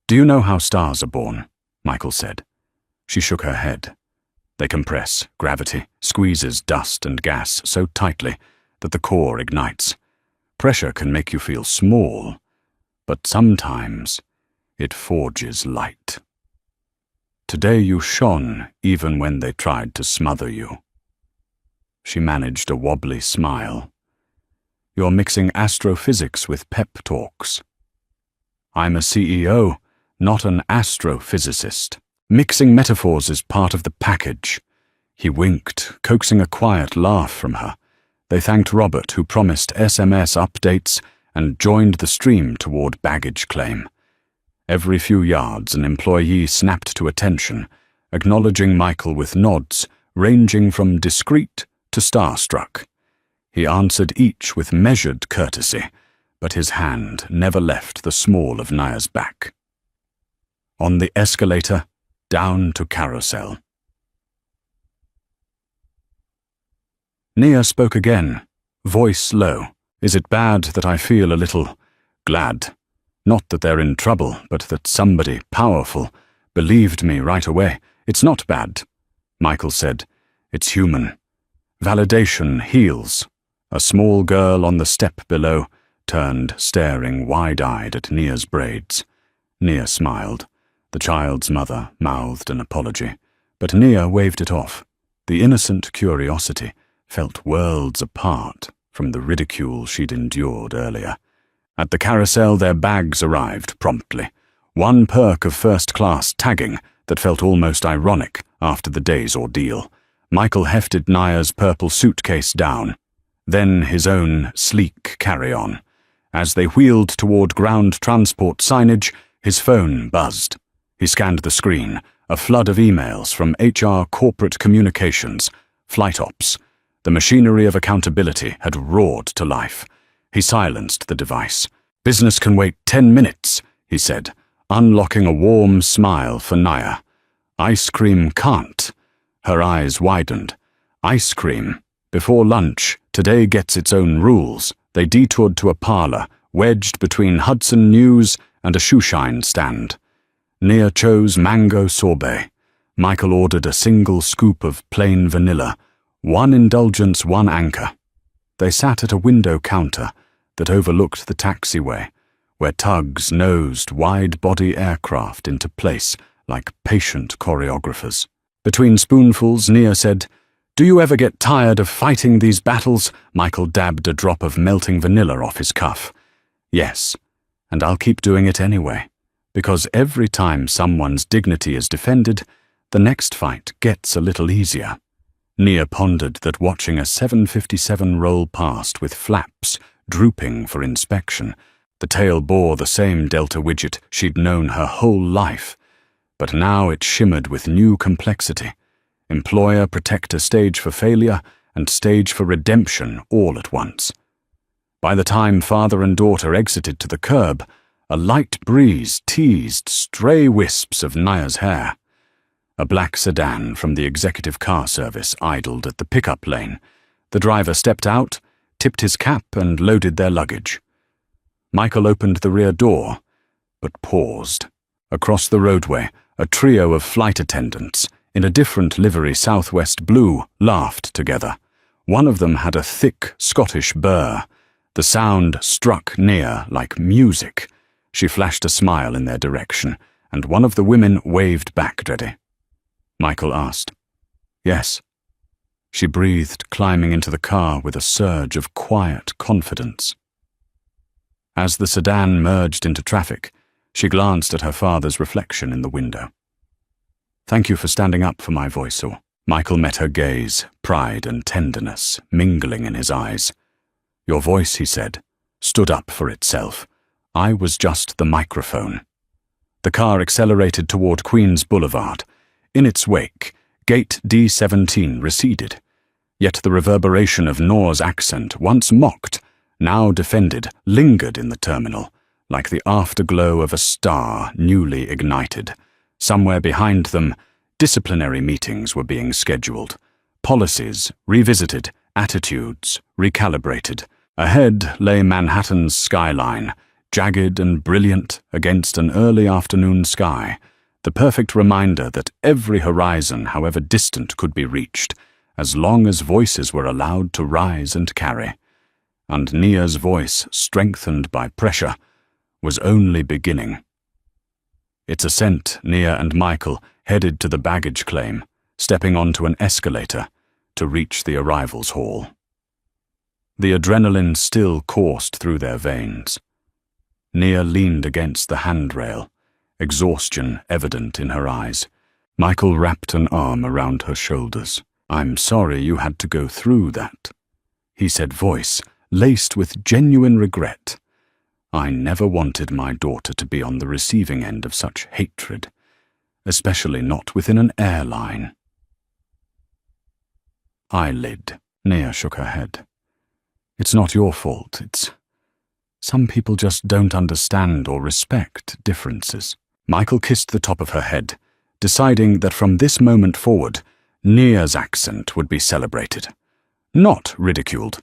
Speaker 1: "Do you know how stars are born?" Michael said. She shook her head. "They compress. Gravity squeezes dust and gas so tightly that the core ignites. Pressure can make you feel small, but sometimes it forges light. Today you shone even when they tried to smother you." She managed a wobbly smile. "You're mixing astrophysics with pep talks." "I'm a CEO, not an astrophysicist. Mixing metaphors is part of the package." He winked, coaxing a quiet laugh from her. They thanked Robert, who promised SMS updates, and joined the stream toward baggage claim. Every few yards, an employee snapped to attention, acknowledging Michael with nods, ranging from discreet to starstruck. He answered each with measured courtesy, but his hand never left the small of Nia's back. On the escalator, down to carousel. Nia spoke again, voice low. "Is it bad that I feel a little glad? Not that they're in trouble, but that somebody powerful believed me right away." "It's not bad," Michael said. "It's human. Validation heals." A small girl on the step below turned, staring wide-eyed at Nia's braids. Nia smiled. The child's mother mouthed an apology, but Nia waved it off. The innocent curiosity felt worlds apart from the ridicule she'd endured earlier. At the carousel, their bags arrived promptly. One perk of first-class tagging that felt almost ironic after the day's ordeal. Michael hefted Nia's purple suitcase down, then his own sleek carry-on. As they wheeled toward ground transport signage, his phone buzzed. He scanned the screen, a flood of emails from HR corporate communications, flight ops. The machinery of accountability had roared to life. He silenced the device. "Business can wait 10 minutes, he said, unlocking a warm smile for Nia. Ice cream can't. Her eyes widened. Ice cream. Before lunch, today gets its own rules. They detoured to a parlor, wedged between Hudson News and a shoeshine stand. Nia chose mango sorbet. Michael ordered a single scoop of plain vanilla. One indulgence, one anchor. They sat at a window counter that overlooked the taxiway, where tugs nosed wide-body aircraft into place like patient choreographers. Between spoonfuls, Nia said, "Do you ever get tired of fighting these battles?" Michael dabbed a drop of melting vanilla off his cuff. "Yes, and I'll keep doing it anyway, because every time someone's dignity is defended, the next fight gets a little easier." Nia pondered that watching a 757 roll past with flaps drooping for inspection, the tail bore the same Delta widget she'd known her whole life, but now it shimmered with new complexity. Employer-protector stage for failure and stage for redemption all at once. By the time father and daughter exited to the curb, a light breeze teased stray wisps of Nia's hair. A black sedan from the executive car service idled at the pickup lane. The driver stepped out, tipped his cap, and loaded their luggage. Michael opened the rear door, but paused. Across the roadway, a trio of flight attendants, in a different livery, Southwest blue, laughed together. One of them had a thick Scottish burr. The sound struck Nia like music. She flashed a smile in their direction, and one of the women waved back ready. Michael asked. "Yes." She breathed, climbing into the car with a surge of quiet confidence. As the sedan merged into traffic, she glanced at her father's reflection in the window. "Thank you for standing up for my voice, or..." Michael met her gaze, pride and tenderness mingling in his eyes. "Your voice," he said, "stood up for itself. I was just the microphone." The car accelerated toward Queens Boulevard. In its wake, Gate D17 receded. Yet the reverberation of Noor's accent, once mocked, now defended, lingered in the terminal, like the afterglow of a star newly ignited. Somewhere behind them, disciplinary meetings were being scheduled. Policies revisited, attitudes recalibrated. Ahead lay Manhattan's skyline, jagged and brilliant against an early afternoon sky, the perfect reminder that every horizon, however distant, could be reached, as long as voices were allowed to rise and carry. And Nia's voice, strengthened by pressure, was only beginning. Its ascent, Nia and Michael headed to the baggage claim, stepping onto an escalator to reach the arrivals hall. The adrenaline still coursed through their veins. Nia leaned against the handrail, exhaustion evident in her eyes. Michael wrapped an arm around her shoulders. "I'm sorry you had to go through that," he said, voice laced with genuine regret. "I never wanted my daughter to be on the receiving end of such hatred, especially not within an airline." "Eyelid," Nia shook her head. "It's not your fault, some people just don't understand or respect differences." Michael kissed the top of her head, deciding that from this moment forward, Nia's accent would be celebrated, not ridiculed.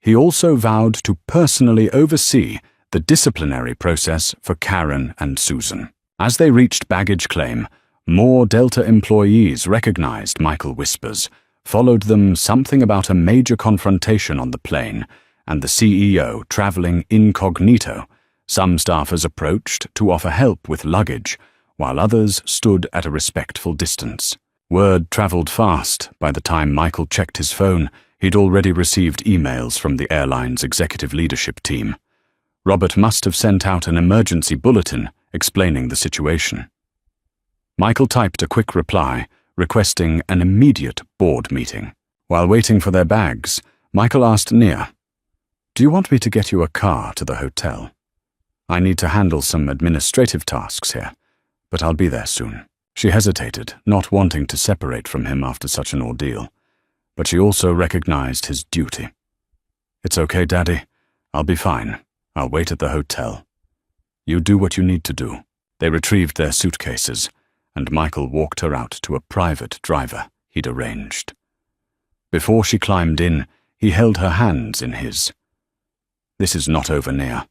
Speaker 1: He also vowed to personally oversee the disciplinary process for Karen and Susan. As they reached baggage claim, more Delta employees recognized Michael Whispers, followed them something about a major confrontation on the plane, and the CEO traveling incognito. Some staffers approached to offer help with luggage, while others stood at a respectful distance. Word traveled fast. By the time Michael checked his phone, he'd already received emails from the airline's executive leadership team. Robert must have sent out an emergency bulletin explaining the situation. Michael typed a quick reply, requesting an immediate board meeting. While waiting for their bags, Michael asked Nia, "Do you want me to get you a car to the hotel? I need to handle some administrative tasks here, but I'll be there soon." She hesitated, not wanting to separate from him after such an ordeal, but she also recognized his duty. "It's okay, Daddy. I'll be fine. I'll wait at the hotel. You do what you need to do." They retrieved their suitcases, and Michael walked her out to a private driver he'd arranged. Before she climbed in, he held her hands in his. "This is not over, Nia.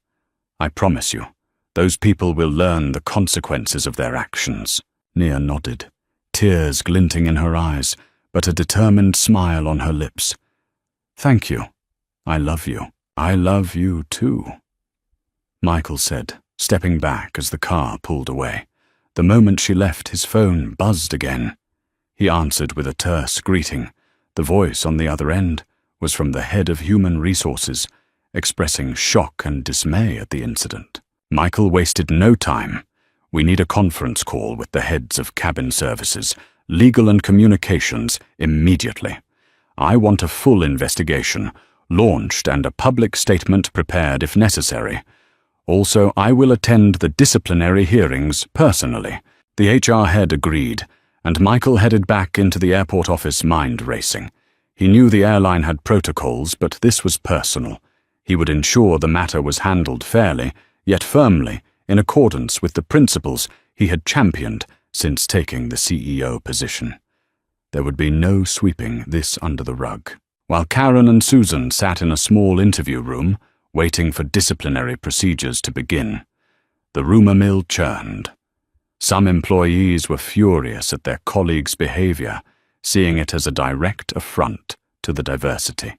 Speaker 1: I promise you, those people will learn the consequences of their actions." Nia nodded, tears glinting in her eyes, but a determined smile on her lips. "Thank you. I love you. I love you too," Michael said, stepping back as the car pulled away. The moment she left, his phone buzzed again. He answered with a terse greeting. The voice on the other end was from the head of human resources, expressing shock and dismay at the incident. Michael wasted no time. "We need a conference call with the heads of cabin services, legal and communications immediately. I want a full investigation launched and a public statement prepared if necessary. Also, I will attend the disciplinary hearings personally." The HR head agreed, and Michael headed back into the airport office, mind racing. He knew the airline had protocols, but this was personal. He would ensure the matter was handled fairly, yet firmly, in accordance with the principles he had championed since taking the CEO position. There would be no sweeping this under the rug. While Karen and Susan sat in a small interview room, waiting for disciplinary procedures to begin, the rumor mill churned. Some employees were furious at their colleagues' behavior, seeing it as a direct affront to the diversity.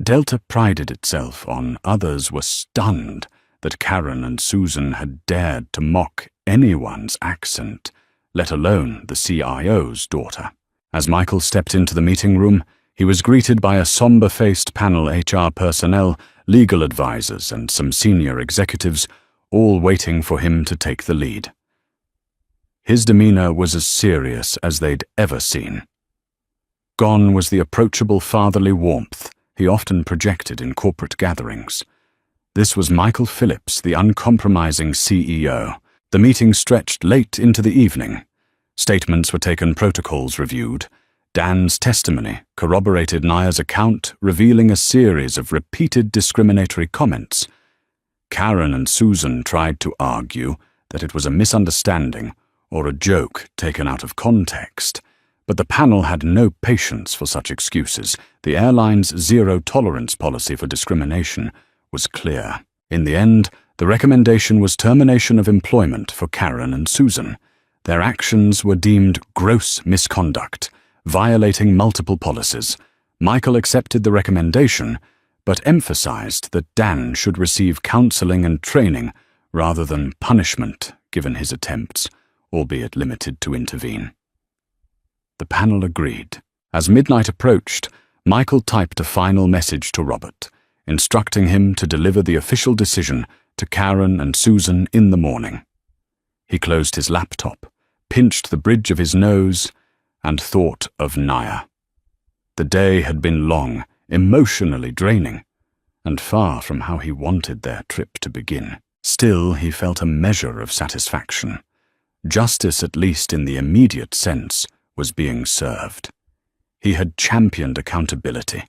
Speaker 1: Delta prided itself on. Others were stunned that Karen and Susan had dared to mock anyone's accent, let alone the CIO's daughter. As Michael stepped into the meeting room, he was greeted by a somber-faced panel HR personnel, legal advisors, and some senior executives, all waiting for him to take the lead. His demeanor was as serious as they'd ever seen. Gone was the approachable fatherly warmth he often projected in corporate gatherings. This was Michael Phillips, the uncompromising CEO. The meeting stretched late into the evening. Statements were taken, protocols reviewed. Dan's testimony corroborated Nia's account, revealing a series of repeated discriminatory comments. Karen and Susan tried to argue that it was a misunderstanding or a joke taken out of context, but the panel had no patience for such excuses. The airline's zero-tolerance policy for discrimination was clear. In the end, the recommendation was termination of employment for Karen and Susan. Their actions were deemed gross misconduct, violating multiple policies. Michael accepted the recommendation, but emphasized that Dan should receive counseling and training rather than punishment, given his attempts, albeit limited, to intervene. The panel agreed. As midnight approached, Michael typed a final message to Robert, instructing him to deliver the official decision to Karen and Susan in the morning. He closed his laptop, pinched the bridge of his nose, and thought of Nia. The day had been long, emotionally draining, and far from how he wanted their trip to begin. Still, he felt a measure of satisfaction. Justice, at least in the immediate sense, was being served. He had championed accountability,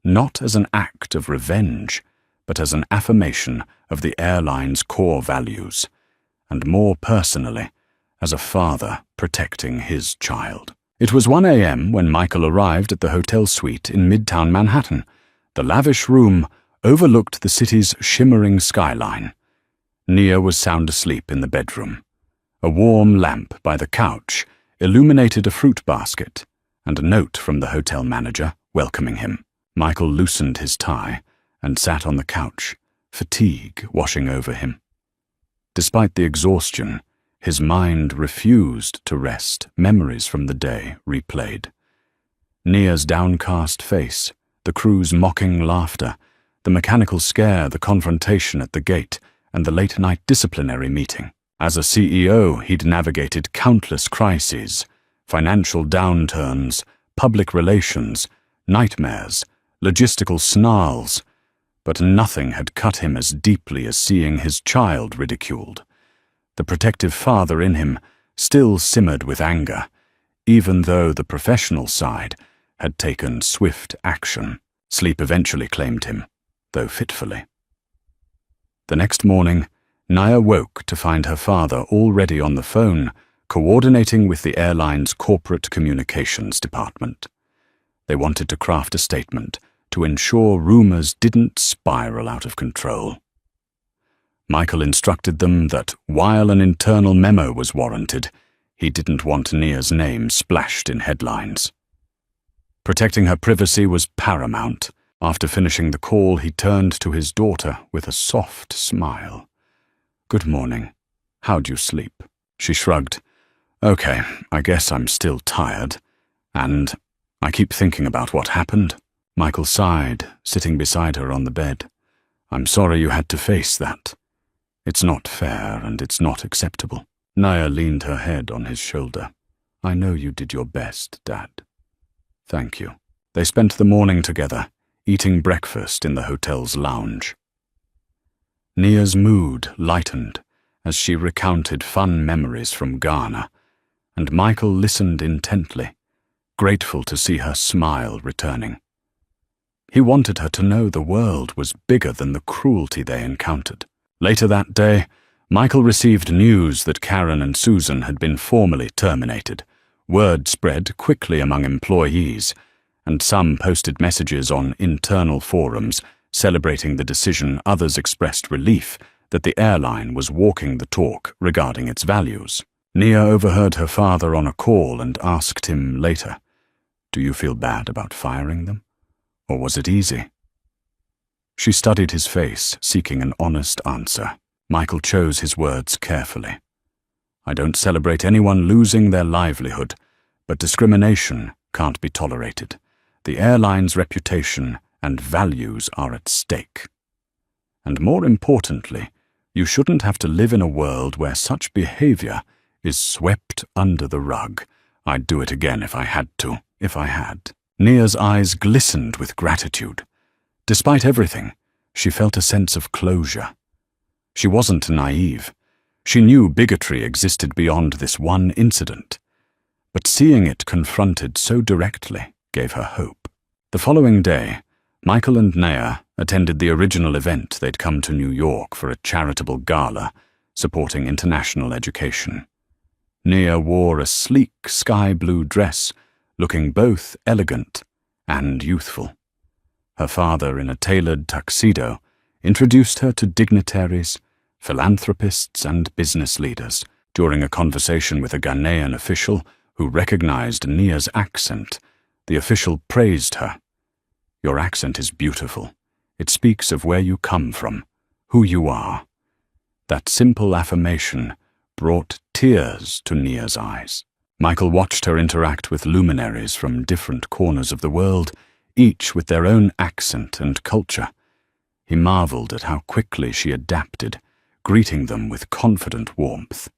Speaker 1: not as an act of revenge, but as an affirmation of the airline's core values, and more personally, as a father protecting his child. It was 1 a.m. when Michael arrived at the hotel suite in Midtown Manhattan. The lavish room overlooked the city's shimmering skyline. Nia was sound asleep in the bedroom. A warm lamp by the couch illuminated a fruit basket and a note from the hotel manager welcoming him. Michael loosened his tie and sat on the couch, fatigue washing over him. Despite the exhaustion, his mind refused to rest. Memories from the day replayed. Nia's downcast face, the crew's mocking laughter, the mechanical scare, the confrontation at the gate, and the late-night disciplinary meeting. As a CEO, he'd navigated countless crises, financial downturns, public relations, nightmares, logistical snarls, but nothing had cut him as deeply as seeing his child ridiculed. The protective father in him still simmered with anger, even though the professional side had taken swift action. Sleep eventually claimed him, though fitfully. The next morning, Nia woke to find her father already on the phone, coordinating with the airline's corporate communications department. They wanted to craft a statement to ensure rumors didn't spiral out of control. Michael instructed them that while an internal memo was warranted, he didn't want Nia's name splashed in headlines. Protecting her privacy was paramount. After finishing the call, he turned to his daughter with a soft smile. "Good morning. How'd you sleep?" She shrugged. "Okay, I guess I'm still tired. And I keep thinking about what happened." Michael sighed, sitting beside her on the bed. "I'm sorry you had to face that. It's not fair and it's not acceptable." Nia leaned her head on his shoulder. "I know you did your best, Dad." "Thank you." They spent the morning together, eating breakfast in the hotel's lounge. Nia's mood lightened as she recounted fun memories from Ghana, and Michael listened intently, grateful to see her smile returning. He wanted her to know the world was bigger than the cruelty they encountered. Later that day, Michael received news that Karen and Susan had been formally terminated. Word spread quickly among employees, and some posted messages on internal forums celebrating the decision. Others expressed relief that the airline was walking the talk regarding its values. Nia overheard her father on a call and asked him later, "Do you feel bad about firing them? Or was it easy?" She studied his face, seeking an honest answer. Michael chose his words carefully. "I don't celebrate anyone losing their livelihood, but discrimination can't be tolerated. The airline's reputation and values are at stake. And more importantly, you shouldn't have to live in a world where such behavior is swept under the rug. I'd do it again if I had to, if I had." Nia's eyes glistened with gratitude. Despite everything, she felt a sense of closure. She wasn't naive. She knew bigotry existed beyond this one incident. But seeing it confronted so directly gave her hope. The following day, Michael and Nia attended the original event. They'd come to New York for a charitable gala supporting international education. Nia wore a sleek sky blue dress, looking both elegant and youthful. Her father, in a tailored tuxedo, introduced her to dignitaries, philanthropists, and business leaders. During a conversation with a Ghanaian official who recognized Nia's accent, the official praised her. "Your accent is beautiful. It speaks of where you come from, who you are." That simple affirmation brought tears to Nia's eyes. Michael watched her interact with luminaries from different corners of the world, each with their own accent and culture. He marveled at how quickly she adapted, greeting them with confident warmth.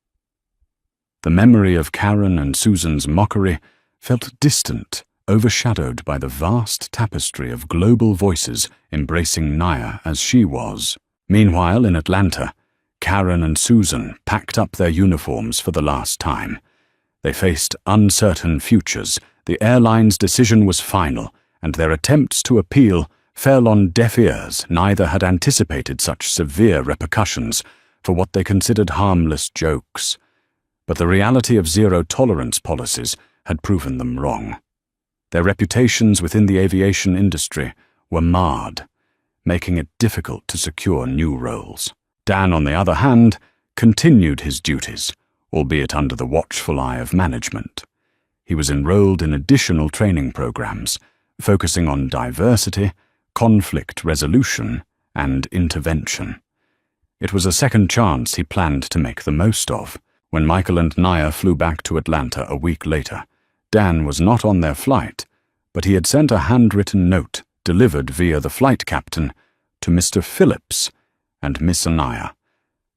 Speaker 1: The memory of Karen and Susan's mockery felt distant, overshadowed by the vast tapestry of global voices embracing Nia as she was. Meanwhile, in Atlanta, Karen and Susan packed up their uniforms for the last time. They faced uncertain futures. The airline's decision was final, and their attempts to appeal fell on deaf ears. Neither had anticipated such severe repercussions for what they considered harmless jokes. But the reality of zero-tolerance policies had proven them wrong. Their reputations within the aviation industry were marred, making it difficult to secure new roles. Dan, on the other hand, continued his duties, albeit under the watchful eye of management. He was enrolled in additional training programs, focusing on diversity, conflict resolution, and intervention. It was a second chance he planned to make the most of. When Michael and Nia flew back to Atlanta a week later, Dan was not on their flight, but he had sent a handwritten note, delivered via the flight captain, to Mr. Phillips and Miss Nia.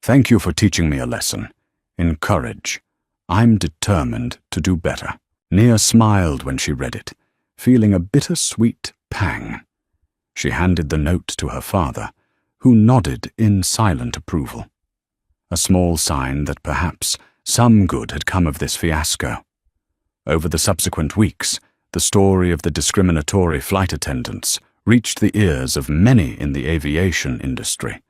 Speaker 1: "Thank you for teaching me a lesson. Encourage. I'm determined to do better." Nia smiled when she read it, feeling a bittersweet pang. She handed the note to her father, who nodded in silent approval. A small sign that perhaps some good had come of this fiasco. Over the subsequent weeks, the story of the discriminatory flight attendants reached the ears of many in the aviation industry.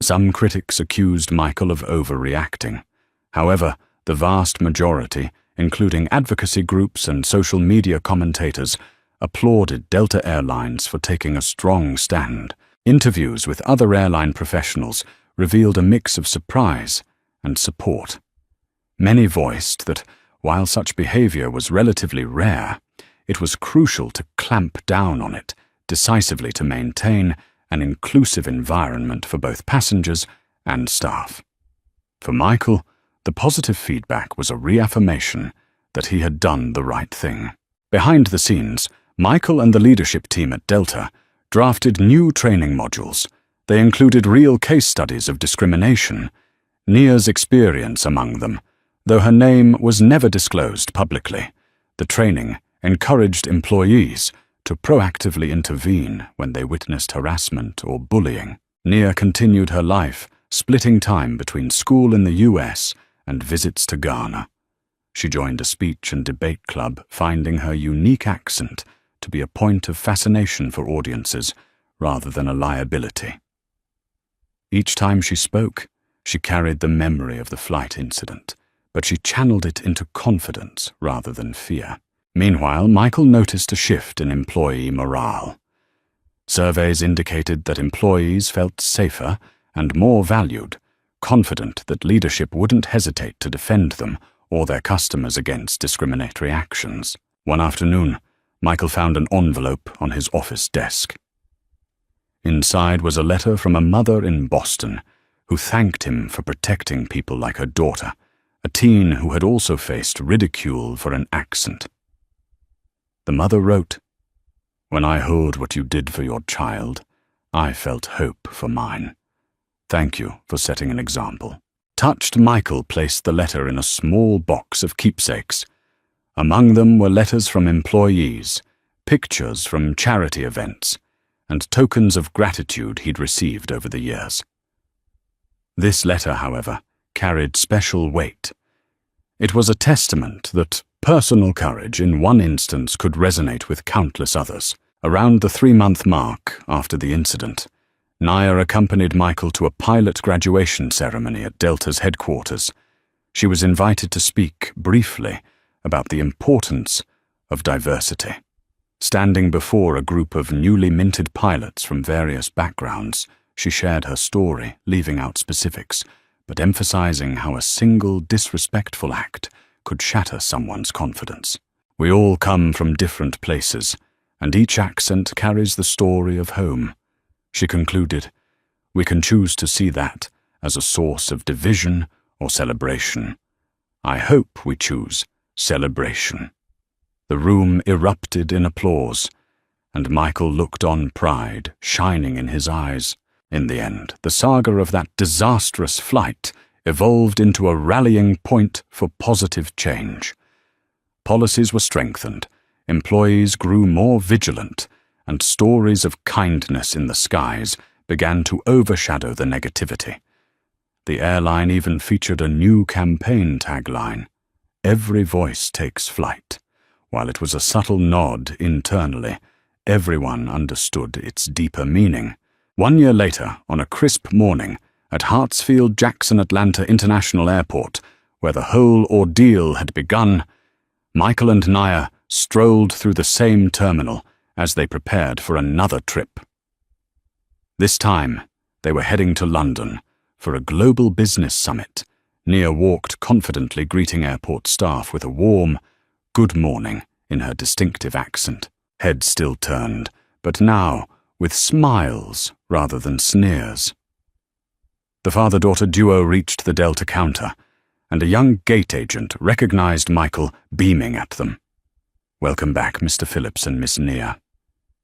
Speaker 1: Some critics accused Michael of overreacting. However, The vast majority, including advocacy groups and social media commentators, applauded Delta Airlines for taking a strong stand. Interviews with other airline professionals revealed a mix of surprise and support. Many voiced that, while such behavior was relatively rare, it was crucial to clamp down on it decisively to maintain an inclusive environment for both passengers and staff. For Michael, the positive feedback was a reaffirmation that he had done the right thing. Behind the scenes, Michael and the leadership team at Delta drafted new training modules. They included real case studies of discrimination, Nia's experience among them. Though her name was never disclosed publicly, the training encouraged employees to proactively intervene when they witnessed harassment or bullying. Nia continued her life, splitting time between school in the US and visits to Ghana. She joined a speech and debate club, finding her unique accent to be a point of fascination for audiences rather than a liability. Each time she spoke, she carried the memory of the flight incident, but she channeled it into confidence rather than fear. Meanwhile, Michael noticed a shift in employee morale. Surveys indicated that employees felt safer and more valued, confident that leadership wouldn't hesitate to defend them or their customers against discriminatory actions. One afternoon, Michael found an envelope on his office desk. Inside was a letter from a mother in Boston who thanked him for protecting people like her daughter, a teen who had also faced ridicule for an accent. The mother wrote, "When I heard what you did for your child, I felt hope for mine. Thank you for setting an example." Touched, Michael placed the letter in a small box of keepsakes. Among them were letters from employees, pictures from charity events, and tokens of gratitude he'd received over the years. This letter, however, carried special weight. It was a testament that personal courage in one instance could resonate with countless others. Around the 3-month mark after the incident, Nia accompanied Michael to a pilot graduation ceremony at Delta's headquarters. She was invited to speak briefly about the importance of diversity. Standing before a group of newly minted pilots from various backgrounds, she shared her story, leaving out specifics, but emphasizing how a single disrespectful act could shatter someone's confidence. We all come from different places, and each accent carries the story of home. She concluded, "We can choose to see that as a source of division or celebration. I hope we choose celebration." The room erupted in applause, and Michael looked on, pride shining in his eyes. In the end, the saga of that disastrous flight evolved into a rallying point for positive change. Policies were strengthened, employees grew more vigilant, and stories of kindness in the skies began to overshadow the negativity. The airline even featured a new campaign tagline, "Every voice takes flight." While it was a subtle nod internally, everyone understood its deeper meaning. 1 year later, on a crisp morning, at Hartsfield-Jackson Atlanta International Airport, where the whole ordeal had begun, Michael and Nia strolled through the same terminal as they prepared for another trip. This time, they were heading to London for a global business summit. Nia walked confidently, greeting airport staff with a warm "good morning" in her distinctive accent. Head still turned, but now with smiles rather than sneers. The father-daughter duo reached the Delta counter, and a young gate agent recognized Michael beaming at them. "Welcome back, Mr. Phillips and Miss Nia,"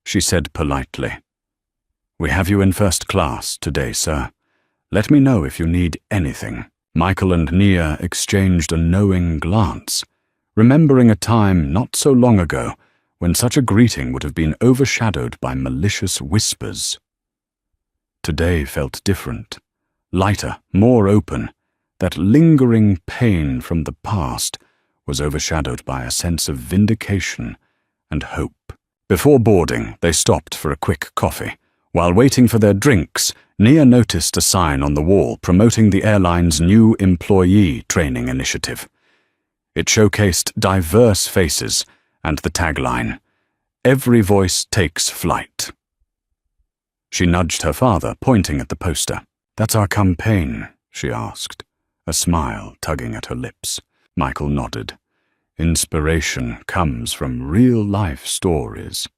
Speaker 1: she said politely. "We have you in first class today, sir. Let me know if you need anything." Michael and Nia exchanged a knowing glance, remembering a time not so long ago when such a greeting would have been overshadowed by malicious whispers. Today felt different, lighter, more open. That lingering pain from the past was overshadowed by a sense of vindication and hope. Before boarding, they stopped for a quick coffee, While waiting for their drinks, Nia noticed a sign on the wall promoting the airline's new employee training initiative. It showcased diverse faces and the tagline, "Every voice takes flight." She nudged her father, pointing at the poster. "That's our campaign," she asked, a smile tugging at her lips. Michael nodded. "Inspiration comes from real-life stories.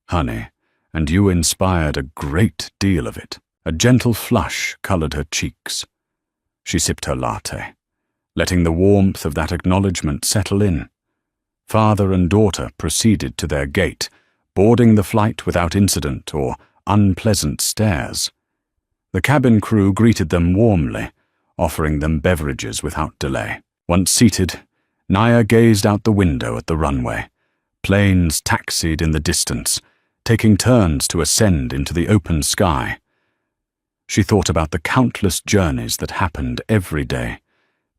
Speaker 1: Honey, and you inspired a great deal of it." A gentle flush colored her cheeks. She sipped her latte, letting the warmth of that acknowledgement settle in. Father and daughter proceeded to their gate, boarding the flight without incident or unpleasant stares. The cabin crew greeted them warmly, offering them beverages without delay. Once seated, Nia gazed out the window at the runway. Planes taxied in the distance, taking turns to ascend into the open sky. She thought about the countless journeys that happened every day,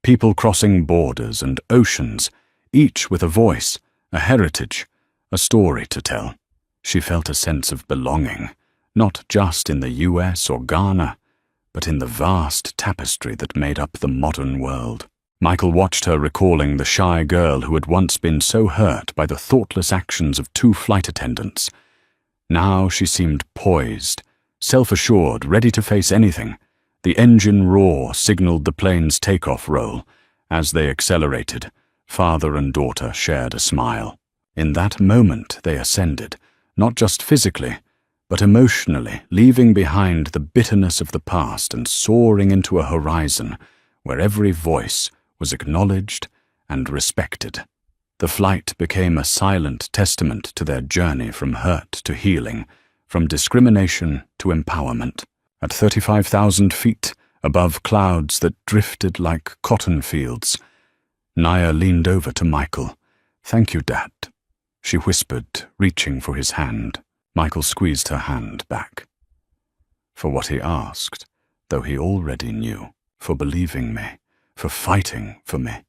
Speaker 1: people crossing borders and oceans, each with a voice, a heritage, a story to tell. She felt a sense of belonging, not just in the US or Ghana, but in the vast tapestry that made up the modern world. Michael watched her, recalling the shy girl who had once been so hurt by the thoughtless actions of 2 flight attendants. Now she seemed poised, self-assured, ready to face anything. The engine roar signaled the plane's takeoff roll. As they accelerated, father and daughter shared a smile. In that moment they ascended, not just physically, but emotionally, leaving behind the bitterness of the past and soaring into a horizon where every voice was acknowledged and respected. The flight became a silent testament to their journey from hurt to healing, from discrimination to empowerment. At 35,000 feet, above clouds that drifted like cotton fields, Nia leaned over to Michael. "Thank you, Dad," she whispered, reaching for his hand. Michael squeezed her hand back. For what he asked, though he already knew, for believing me, for fighting for me,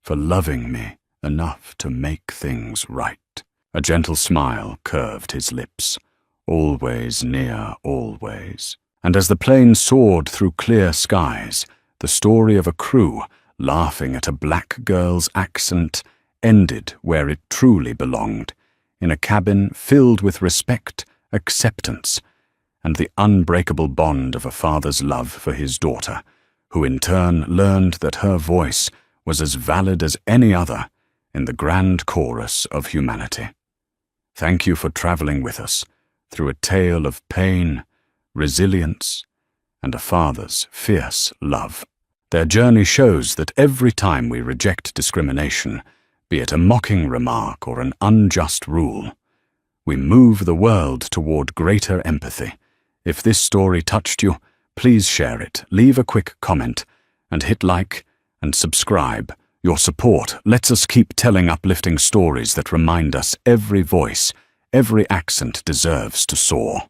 Speaker 1: for loving me enough to make things right. A gentle smile curved his lips. Always near, always. And as the plane soared through clear skies, the story of a crew laughing at a black girl's accent ended where it truly belonged, in a cabin filled with respect, acceptance, and the unbreakable bond of a father's love for his daughter, who in turn learned that her voice was as valid as any other in the grand chorus of humanity. Thank you for traveling with us through a tale of pain, resilience, and a father's fierce love. Their journey shows that every time we reject discrimination, be it a mocking remark or an unjust rule, we move the world toward greater empathy. If this story touched you, please share it, leave a quick comment, and hit like and subscribe. Your support lets us keep telling uplifting stories that remind us every voice, every accent deserves to soar.